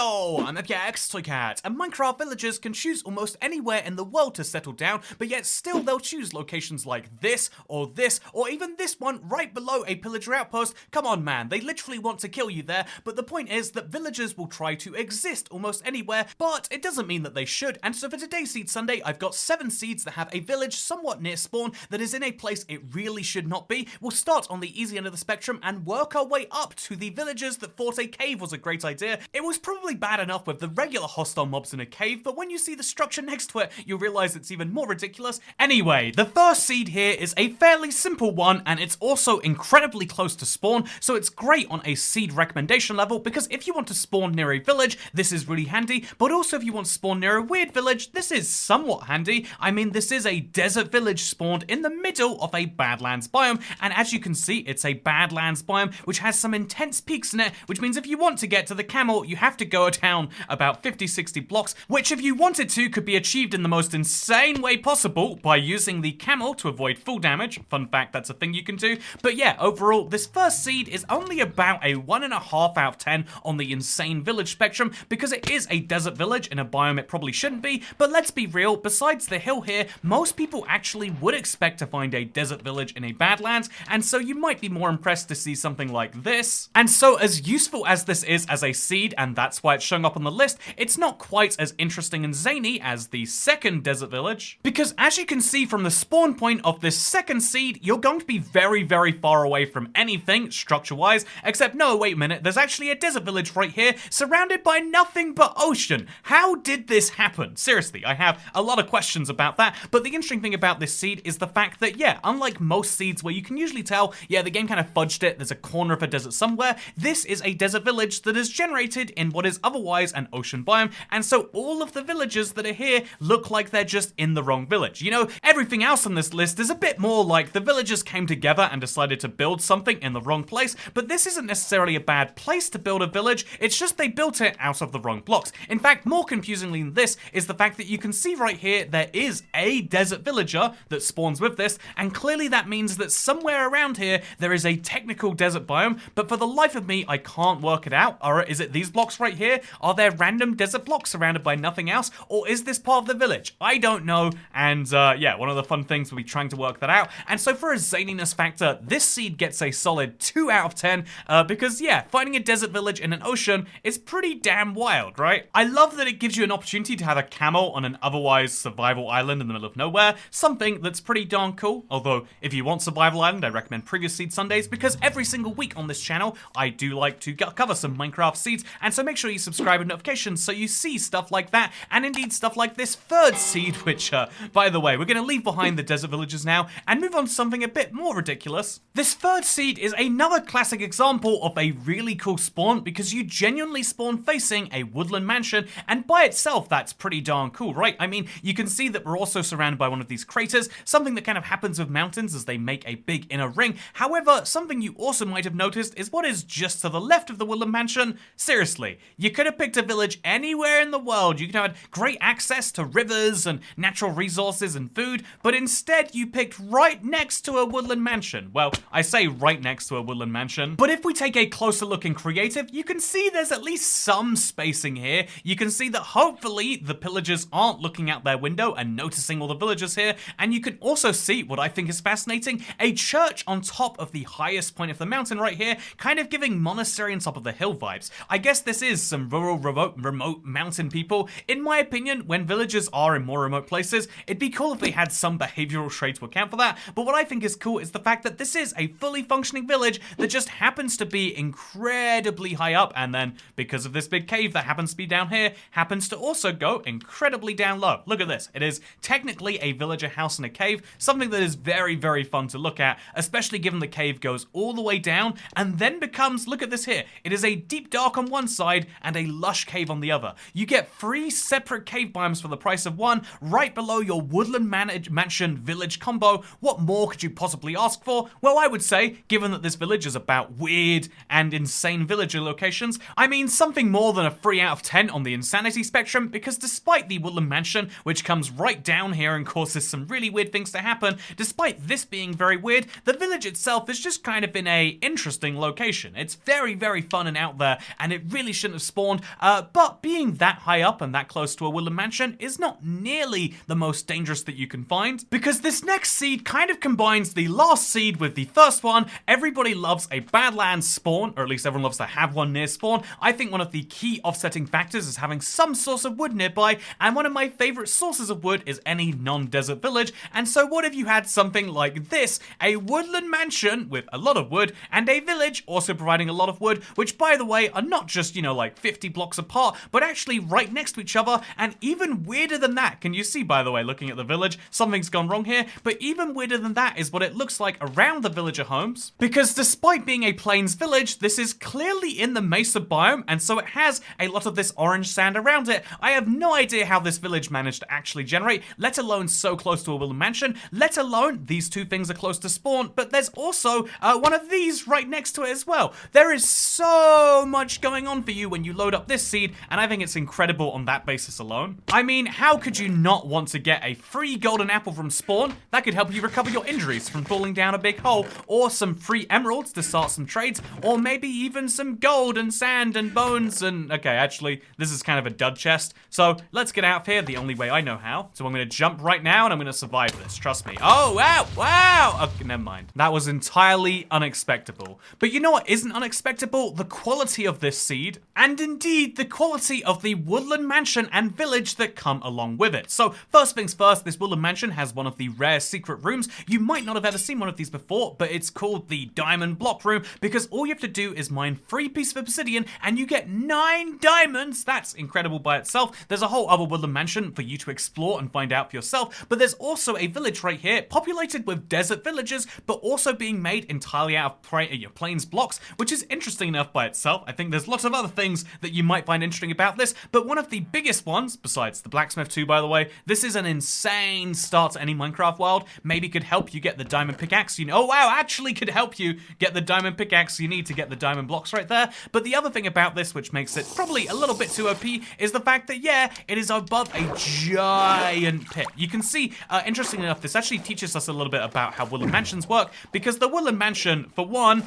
Hello, I'm FXToyCat, and Minecraft villagers can choose almost anywhere in the world to settle down, but yet still they'll choose locations like this, or even this one right below a pillager outpost. Come on man, they literally want to kill you there, but the point is that villagers will try to exist almost anywhere, but it doesn't mean that they should, and so for today's Seed Sunday, I've got 7 seeds that have a village somewhat near spawn that is in a place it really should not be. We'll start on the easy end of the spectrum and work our way up to the villagers that thought a cave was a great idea. It was probably bad enough with the regular hostile mobs in a cave, but when you see the structure next to it, you'll realize it's even more ridiculous. Anyway, the first seed here is a fairly simple one, and it's also incredibly close to spawn, so it's great on a seed recommendation level, because if you want to spawn near a village, this is really handy, but also if you want to spawn near a weird village, this is somewhat handy. I mean, this is a desert village spawned in the middle of a Badlands biome, and as you can see, it's a Badlands biome, which has some intense peaks in it, which means if you want to get to the camel, you have to go down about 50-60 blocks, which if you wanted to could be achieved in the most insane way possible by using the camel to avoid full damage. Fun fact, that's a thing you can do. But yeah, overall, this first seed is only about a 1.5 out of 10 on the insane village spectrum, because it is a desert village in a biome it probably shouldn't be, but let's be real, besides the hill here, most people actually would expect to find a desert village in a Badlands, and so you might be more impressed to see something like this. And so as useful as this is as a seed, and that's why it's showing up on the list, it's not quite as interesting and zany as the second desert village, because as you can see from the spawn point of this second seed, you're going to be very, very far away from anything structure-wise, except no, wait a minute, there's actually a desert village right here, surrounded by nothing but ocean. How did this happen? Seriously, I have a lot of questions about that, but the interesting thing about this seed is the fact that, yeah, unlike most seeds where you can usually tell, yeah, the game kind of fudged it, there's a corner of a desert somewhere, this is a desert village that is generated in what is otherwise an ocean biome, and so all of the villagers that are here look like they're just in the wrong village. You know, everything else on this list is a bit more like the villagers came together and decided to build something in the wrong place, but this isn't necessarily a bad place to build a village, it's just they built it out of the wrong blocks. In fact, more confusingly than this is the fact that you can see right here there is a desert villager that spawns with this, and clearly that means that somewhere around here there is a technical desert biome, but for the life of me I can't work it out. Is it these blocks right here? Are there random desert blocks surrounded by nothing else, or is this part of the village? I don't know, and yeah, one of the fun things will be trying to work that out, and so for a zaniness factor, this seed gets a solid 2 out of 10, because yeah, finding a desert village in an ocean is pretty damn wild, right? I love that it gives you an opportunity to have a camel on an otherwise survival island in the middle of nowhere, something that's pretty darn cool, although if you want survival island, I recommend previous Seed Sundays, because every single week on this channel, I do like to cover some Minecraft seeds, and so make sure you subscribe with notifications so you see stuff like that, and indeed stuff like this third seed, which, by the way, we're going to leave behind the desert villages now, and move on to something a bit more ridiculous. This third seed is another classic example of a really cool spawn, because you genuinely spawn facing a woodland mansion, and by itself, that's pretty darn cool, right? I mean, you can see that we're also surrounded by one of these craters, something that kind of happens with mountains as they make a big inner ring. However, something you also might have noticed is what is just to the left of the woodland mansion. Seriously, you could have picked a village anywhere in the world. You could have had great access to rivers and natural resources and food, but instead you picked right next to a woodland mansion. Well, I say right next to a woodland mansion, but if we take a closer look in creative, you can see there's at least some spacing here. You can see that hopefully the pillagers aren't looking out their window and noticing all the villagers here, and you can also see what I think is fascinating, a church on top of the highest point of the mountain right here, kind of giving monastery on top of the hill vibes. I guess this is some rural, remote mountain people. In my opinion, when villagers are in more remote places, it'd be cool if they had some behavioral traits to account for that, but what I think is cool is the fact that this is a fully functioning village that just happens to be incredibly high up, and then because of this big cave that happens to be down here, happens to also go incredibly down low. Look at this. It is technically a villager house in a cave, something that is very, very fun to look at, especially given the cave goes all the way down and then becomes, look at this here, it is a deep dark on one side and a lush cave on the other. You get 3 separate cave biomes for the price of one, right below your woodland mansion village combo. What more could you possibly ask for? Well, I would say, given that this village is about weird and insane villager locations, I mean something more than a 3 out of 10 on the insanity spectrum, because despite the woodland mansion, which comes right down here and causes some really weird things to happen, despite this being very weird, the village itself is just kind of in a interesting location. It's very, very fun and out there, and it really shouldn't have spawned, but being that high up and that close to a woodland mansion is not nearly the most dangerous that you can find, because this next seed kind of combines the last seed with the first one. Everybody loves a Badlands spawn, or at least everyone loves to have one near spawn. I think one of the key offsetting factors is having some source of wood nearby, and one of my favorite sources of wood is any non-desert village. And so what if you had something like this, a woodland mansion with a lot of wood, and a village also providing a lot of wood, which by the way are not just, you know, like 50 blocks apart, but actually right next to each other. And even weirder than that, can you see, by the way, looking at the village, something's gone wrong here, but even weirder than that is what it looks like around the villager homes, because despite being a plains village, this is clearly in the mesa biome, and so it has a lot of this orange sand around it. I have no idea how this village managed to actually generate, let alone so close to a woodland mansion, let alone these two things are close to spawn, but there's also one of these right next to it as well. There is so much going on for you when you load up this seed, and I think it's incredible on that basis alone. I mean, how could you not want to get a free golden apple from spawn? That could help you recover your injuries from falling down a big hole, or some free emeralds to start some trades, or maybe even some gold and sand and bones and... Okay, actually, this is kind of a dud chest, so let's get out of here the only way I know how. So I'm gonna jump right now and I'm gonna survive this, trust me. Oh, wow, wow! Okay, never mind. That was entirely unexpected. But you know what isn't unexpected? The quality of this seed, and indeed the quality of the woodland mansion and village that come along with it. So first things first, this woodland mansion has one of the rare secret rooms. You might not have ever seen one of these before, but it's called the diamond block room, because all you have to do is mine 3 pieces of obsidian and you get 9 diamonds. That's incredible by itself. There's a whole other woodland mansion for you to explore and find out for yourself, but there's also a village right here populated with desert villagers, but also being made entirely out of plains blocks, which is interesting enough by itself. I think there's lots of other things that you might find interesting about this, but one of the biggest ones, besides the blacksmith too, by the way, this is an insane start to any Minecraft world. Maybe could help you get the diamond pickaxe, you know, oh wow, actually could help you get the diamond pickaxe you need to get the diamond blocks right there. But the other thing about this, which makes it probably a little bit too OP, is the fact that, yeah, it is above a giant pit. You can see, interesting enough, this actually teaches us a little bit about how woodland mansions work, because the woodland mansion, for one,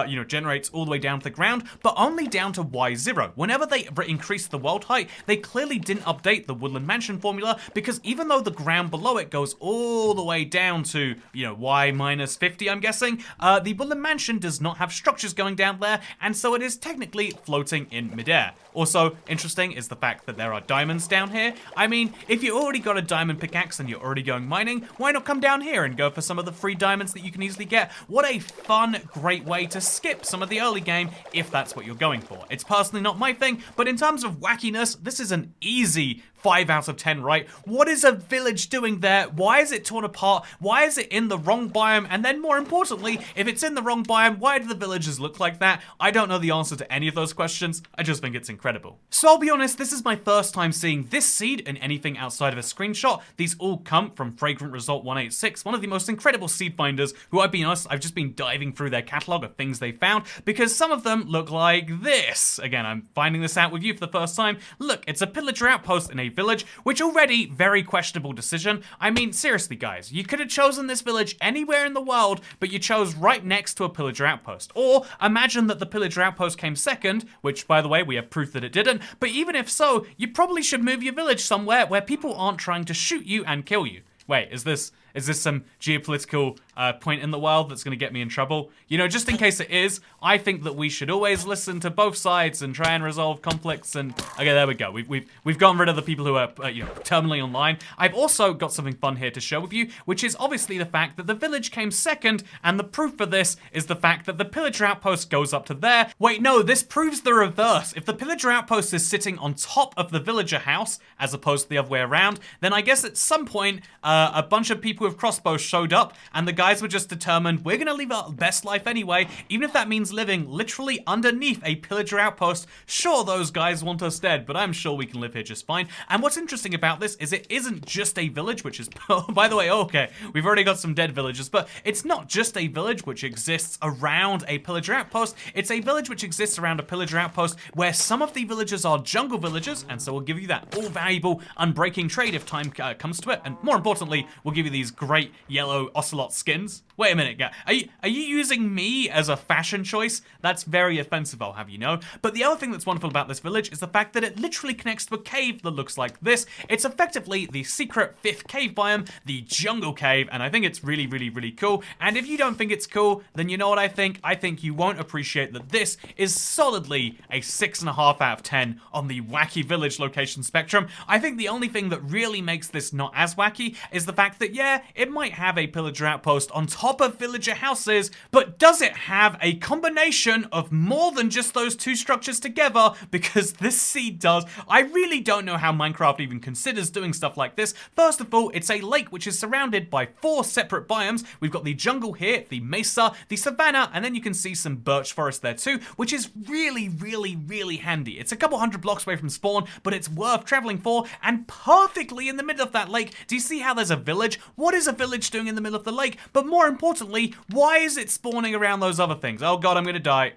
you know, generates all the way down to the ground, but only down to Y0. Whenever they increased the world height, they clearly didn't update the woodland mansion formula, because even though the ground below it goes all the way down to, you know, Y minus 50, I'm guessing, the woodland mansion does not have structures going down there, and so it is technically floating in midair. Also, interesting is the fact that there are diamonds down here. I mean, if you already got a diamond pickaxe and you're already going mining, why not come down here and go for some of the free diamonds that you can easily get? What a fun, great way to skip some of the early game if that's what you're going for. It's personally not my thing, but in terms of wackiness, this is an easy 5 out of 10, right? What is a village doing there? Why is it torn apart? Why is it in the wrong biome? And then more importantly, if it's in the wrong biome, why do the villagers look like that? I don't know the answer to any of those questions. I just think it's incredible. So I'll be honest, this is my first time seeing this seed in anything outside of a screenshot. These all come from Fragrant Result 186, one of the most incredible seed finders, who I've been honest, I've just been diving through their catalog of things they found, because some of them look like this. Again, I'm finding this out with you for the first time. Look, it's a pillager outpost in a village, which already very questionable decision. I mean, seriously guys, you could have chosen this village anywhere in the world, but you chose right next to a pillager outpost. Or imagine that the pillager outpost came second, which by the way, we have proof that it didn't, but even if so, you probably should move your village somewhere where people aren't trying to shoot you and kill you. Wait, is this some geopolitical point in the world that's going to get me in trouble? You know, just in case it is, I think that we should always listen to both sides and try and resolve conflicts. And okay, there we go. We've gotten rid of the people who are you know, terminally online. I've also got something fun here to share with you, which is obviously the fact that the village came second, and the proof for this is the fact that the pillager outpost goes up to there. Wait, no, this proves the reverse. If the pillager outpost is sitting on top of the villager house as opposed to the other way around, then I guess at some point a bunch of people with crossbows showed up, and the guys were just determined, we're gonna live our best life anyway, even if that means living literally underneath a pillager outpost. Sure, those guys want us dead, but I'm sure we can live here just fine. And what's interesting about this is it isn't just a village, which is, oh, by the way, okay, we've already got some dead villagers, but it's not just a village which exists around a pillager outpost, it's a village which exists around a pillager outpost where some of the villagers are jungle villagers, and so we'll give you that all valuable unbreaking trade if time comes to it, and more importantly, we'll give you these great yellow ocelot skins skins? Wait a minute, guy. Are you using me as a fashion choice? That's very offensive, I'll have you know. But the other thing that's wonderful about this village is the fact that it literally connects to a cave that looks like this. It's effectively the secret 5th cave biome, the jungle cave, and I think it's really, really, really cool. And if you don't think it's cool, then you know what I think? I think you won't appreciate that this is solidly a 6.5 out of 10 on the wacky village location spectrum. I think the only thing that really makes this not as wacky is the fact that, yeah, it might have a pillager outpost on top of villager houses, but does it have a combination of more than just those two structures together? Because this seed does. I really don't know how Minecraft even considers doing stuff like this. First of all, it's a lake which is surrounded by 4 separate biomes. We've got the jungle here, the mesa, the savanna, and then you can see some birch forest there too, which is really, really, really handy. It's a couple hundred blocks away from spawn, but it's worth traveling for, and perfectly in the middle of that lake. Do you see how there's a village? What is a village doing in the middle of the lake? But more importantly, why is it spawning around those other things? Oh god, I'm gonna die.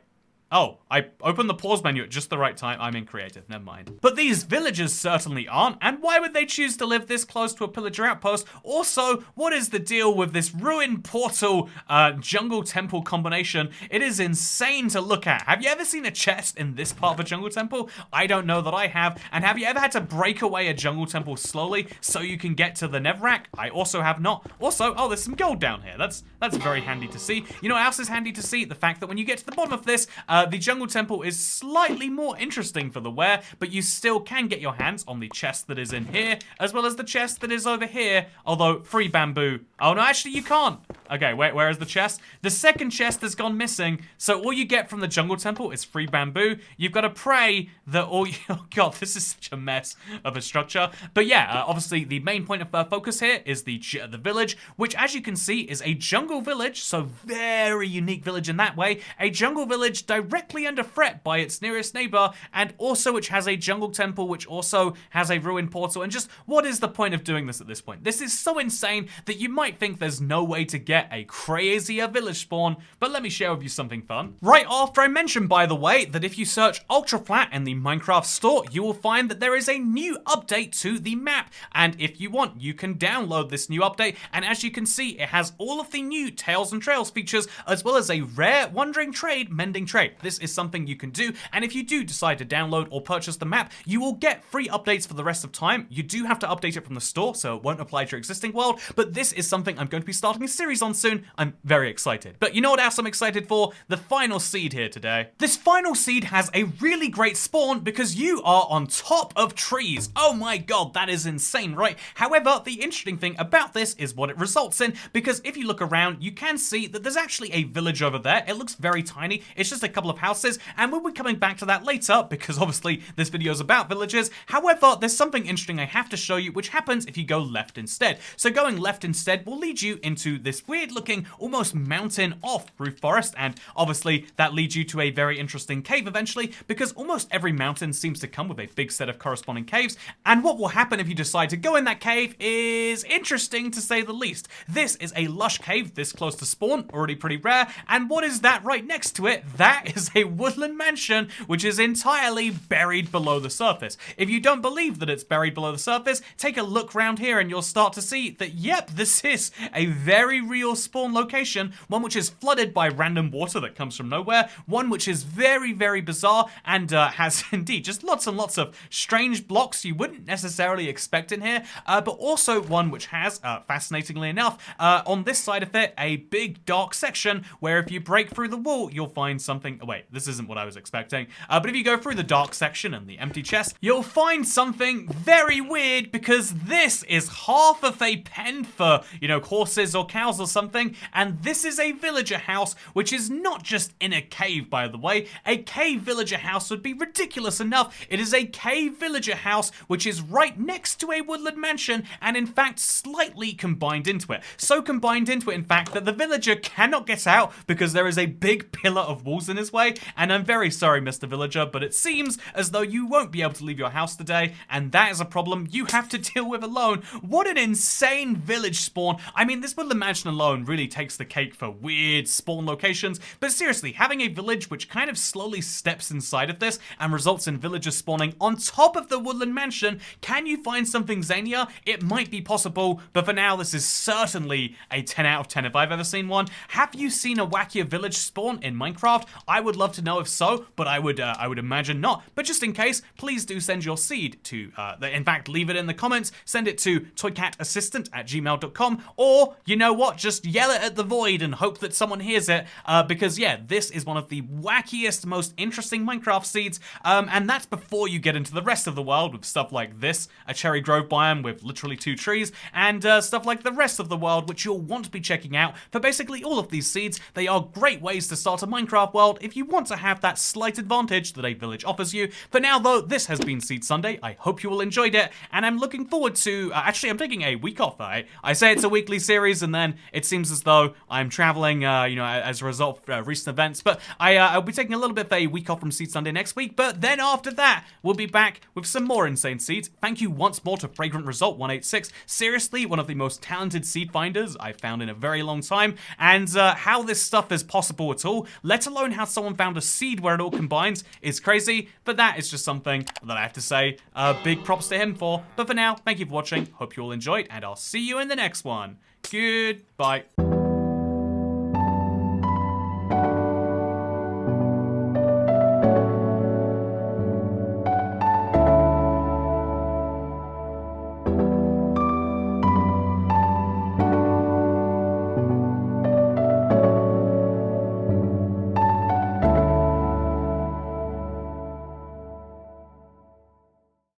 Oh, I opened the pause menu at just the right time. I'm in creative, never mind. But these villagers certainly aren't, and why would they choose to live this close to a pillager outpost? Also, what is the deal with this ruined portal jungle temple combination? It is insane to look at. Have you ever seen a chest in this part of a jungle temple? I don't know that I have. And have you ever had to break away a jungle temple slowly so you can get to the netherrack? I also have not. Also, oh, there's some gold down here. That's very handy to see. You know what else is handy to see? The fact that when you get to the bottom of this, the jungle temple is slightly more interesting for the wear, but you still can get your hands on the chest that is in here, as well as the chest that is over here, although free bamboo. Oh no, actually you can't. Okay, wait, where is the chest? The second chest has gone missing, so all you get from the jungle temple is free bamboo. You've got to pray that all you... Oh god, this is such a mess of a structure. But yeah, obviously the main point of focus here is the village, which as you can see is a jungle village, so very unique village in that way. A jungle village directly under threat by its nearest neighbor, and also which has a jungle temple, which also has a ruined portal. And just what is the point of doing this at this point? This is so insane that you might think there's no way to get a crazier village spawn, but let me share with you something fun. Right after I mentioned, by the way, that if you search Ultra Flat in the Minecraft store, you will find that there is a new update to the map, and if you want, you can download this new update, and as you can see, it has all of the new Tails and Trails features, as well as a rare Wandering Trade Mending Trade. This is something you can do, and if you do decide to download or purchase the map, you will get free updates for the rest of time. You do have to update it from the store, so it won't apply to your existing world, but this is something I'm going to be starting a series on soon. I'm very excited. But you know what else I'm excited for? The final seed here today. This final seed has a really great spawn because you are on top of trees. Oh my god, that is insane, right? However, the interesting thing about this is what it results in, because if you look around, you can see that there's actually a village over there. It looks very tiny. It's just a couple of houses, and we'll be coming back to that later because obviously this video is about villages. However, there's something interesting I have to show you, which happens if you go left instead. So going left instead will lead you into this weird looking, almost mountain off roof forest, and obviously that leads you to a very interesting cave eventually, because almost every mountain seems to come with a big set of corresponding caves, and what will happen if you decide to go in that cave is interesting to say the least. This is a lush cave this close to spawn, already pretty rare, and what is that right next to it? That is a woodland mansion, which is entirely buried below the surface. If you don't believe that it's buried below the surface, take a look around here and you'll start to see that, yep, this is a very real spawn location, one which is flooded by random water that comes from nowhere, one which is very, very bizarre and has indeed just lots and lots of strange blocks you wouldn't necessarily expect in here, but also one which has, fascinatingly enough, on this side of it, a big dark section where if you break through the wall, you'll find something. Oh, wait, this isn't what I was expecting. But if you go through the dark section and the empty chest, you'll find something very weird, because this is half of a pen for, you know, horses or cows or something, and this is a villager house, which is not just in a cave, by the way. A cave villager house would be ridiculous enough. It is a cave villager house which is right next to a woodland mansion, and in fact slightly combined into it. So combined into it, in fact, that the villager cannot get out because there is a big pillar of walls in his way, and I'm very sorry, Mr. Villager, but it seems as though you won't be able to leave your house today, and that is a problem you have to deal with alone. What an insane village spawn. I mean, this Woodland Mansion alone really takes the cake for weird spawn locations, but seriously, having a village which kind of slowly steps inside of this and results in villagers spawning on top of the Woodland Mansion, can you find something zanier? It might be possible, but for now, this is certainly a 10 out of 10 if I've ever seen one. Have you seen a wackier village spawn in Minecraft? I would love to know if so, but I would imagine not. But just in case, please do send your seed to, in fact, leave it in the comments, send it to toycatassistant@gmail.com, or, you know what, just yell it at the void and hope that someone hears it, because yeah, this is one of the wackiest, most interesting Minecraft seeds, and that's before you get into the rest of the world with stuff like this, a cherry grove biome with literally 2 trees, and stuff like the rest of the world, which you'll want to be checking out. For basically all of these seeds, they are great ways to start a Minecraft world if you want to have that slight advantage that a village offers you. For now though, this has been Seed Sunday. I hope you all enjoyed it, and I'm looking forward to, actually I'm taking a week off. I say it's a weekly series, and then it seems as though I'm traveling, you know, as a result of recent events, but I'll be taking a little bit of a week off from Seed Sunday next week, but then after that, we'll be back with some more insane seeds. Thank you once more to Fragrant Result 186. Seriously, one of the most talented seed finders I've found in a very long time, and how this stuff is possible at all, let alone how someone found a seed where it all combines, is crazy, but that is just something that I have to say big props to him for. But for now, thank you for watching, hope you all enjoyed, and I'll see you in the next one. Goodbye.